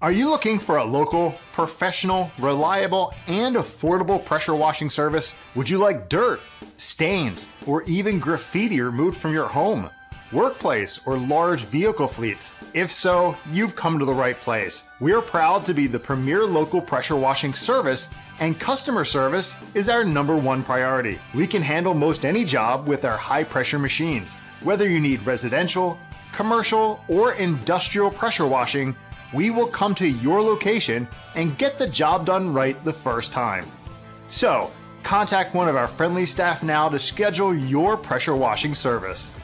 Are you looking for a local, professional, reliable, and affordable pressure washing service? Would you like dirt, stains, or even graffiti removed from your home, workplace, or large vehicle fleets? If so, you've come to the right place. We're proud to be the premier local pressure washing service, and customer service is our #1 priority. We can handle most any job with our high pressure machines. Whether you need residential, commercial, or industrial pressure washing, we will come to your location and get the job done right the first time. So, contact one of our friendly staff now to schedule your pressure washing service.